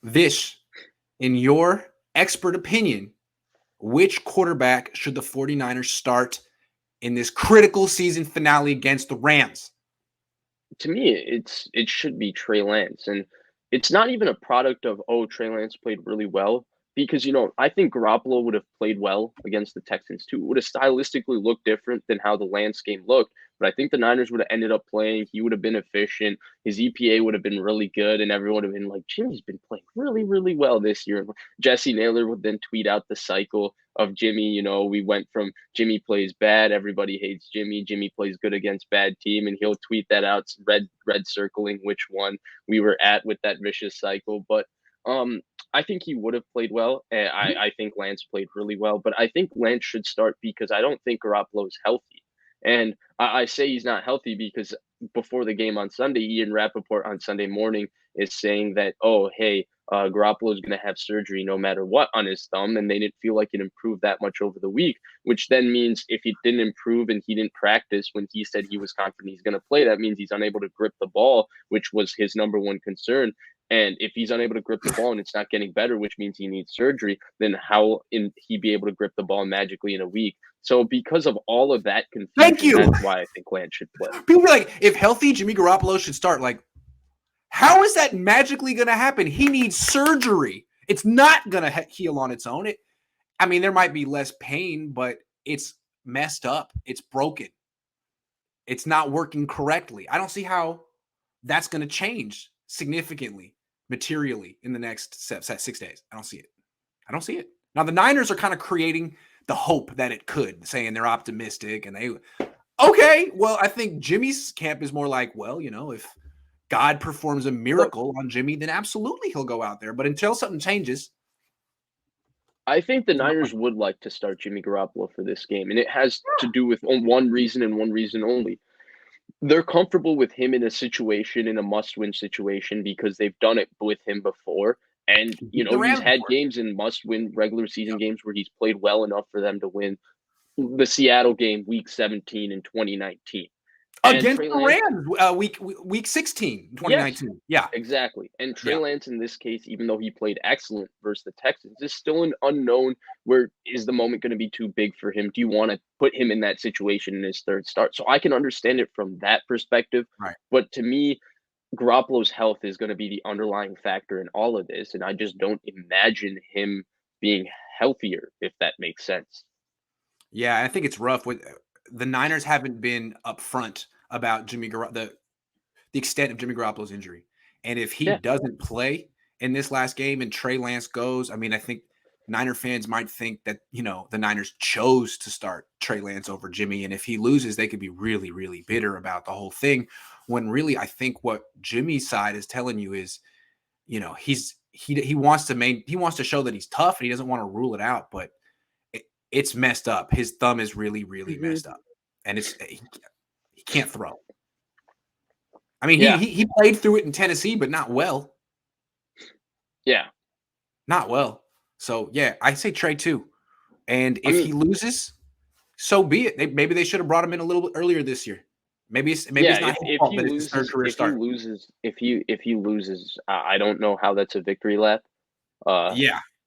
Vish, in your expert opinion, which quarterback should the 49ers start in this critical season finale against the Rams? To me, it should be Trey Lance, and it's not even a product of, "Oh, Trey Lance played really well," because, I think Garoppolo would have played well against the Texans too. It would have stylistically looked different than how the Lance game looked, but I think the Niners would have ended up playing. He would have been efficient. His EPA would have been really good, and everyone would have been like, "Jimmy's been playing really, really well this year." Jesse Naylor would then tweet out the cycle of Jimmy. We went from Jimmy plays bad, everybody hates Jimmy. Jimmy plays good against bad team, and he'll tweet that out, red circling which one we were at with that vicious cycle. But I think he would have played well. And I think Lance played really well, but I think Lance should start because I don't think Garoppolo is healthy. And I say he's not healthy because before the game on Sunday, Ian Rappaport on Sunday morning is saying that, oh, hey, Garoppolo is going to have surgery no matter what on his thumb, and they didn't feel like it improved that much over the week, which then means if he didn't improve and he didn't practice when he said he was confident he's going to play, that means he's unable to grip the ball, which was his number one concern. And if he's unable to grip the ball and it's not getting better, which means he needs surgery, then how he be able to grip the ball magically in a week? So because of all of that confusion, Thank you. That's why I think Lance should play. People be like, if healthy, Jimmy Garoppolo should start. Like, how is that magically going to happen? He needs surgery. It's not going to heal on its own. There might be less pain, but it's messed up. It's broken. It's not working correctly. I don't see how that's going to change significantly, materially in the next 6 days. I don't see it. Now, the Niners are kind of creating the hope that it could, saying they're optimistic and okay, well, I think Jimmy's camp is more like, well, if God performs a miracle on Jimmy, then absolutely he'll go out there. But until something changes. I think the Niners would like to start Jimmy Garoppolo for this game, and it has to do with one reason and one reason only. They're comfortable with him in a must-win situation because they've done it with him before. And, he's had games in must-win regular season games where he's played well enough for them to win. The Seattle game, Week 17 in 2019. Against the Rams, week 16, 2019. Yes, yeah, exactly. And Trey Lance, in this case, even though he played excellent versus the Texans, is still an unknown. Where is the moment going to be too big for him? Do you want to put him in that situation in his third start? So I can understand it from that perspective. Right. But to me, Garoppolo's health is going to be the underlying factor in all of this. And I just don't imagine him being healthier, if that makes sense. Yeah, I think it's rough. The Niners haven't been upfront about the extent of Jimmy Garoppolo's injury. And if he doesn't play in this last game and Trey Lance goes, I think Niner fans might think that, the Niners chose to start Trey Lance over Jimmy. And if he loses, they could be really, really bitter about the whole thing. When really, I think what Jimmy's side is telling you is, he wants to show that he's tough and he doesn't want to rule it out, but it's messed up. His thumb is really, really messed up, and he can't throw. He played through it in Tennessee, but not well. Yeah, not well. So yeah, I say Trey too. And if he loses, so be it. Maybe they should have brought him in a little bit earlier this year. Maybe it's not his fault that it's his third career start. If he loses, I don't know how that's a victory lap.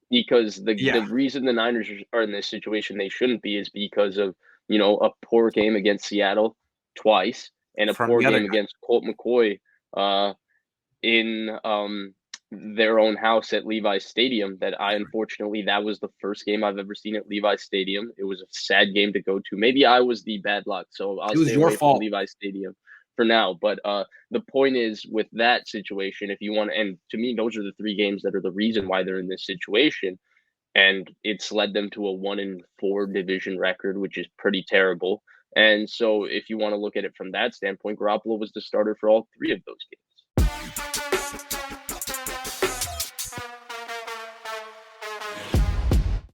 Because the reason the Niners are in this situation they shouldn't be is because of, a poor game against Seattle twice and a poor game against Colt McCoy in their own house at Levi's Stadium. That was the first game I've ever seen at Levi's Stadium. It was a sad game to go to. Maybe I was the bad luck, so I'll stay away from Levi's Stadium for now. But the point is, with that situation, if you want, and to me, those are the three games that are the reason why they're in this situation. And it's led them to a 1-4 division record, which is pretty terrible. And so if you want to look at it from that standpoint, Garoppolo was the starter for all three of those games.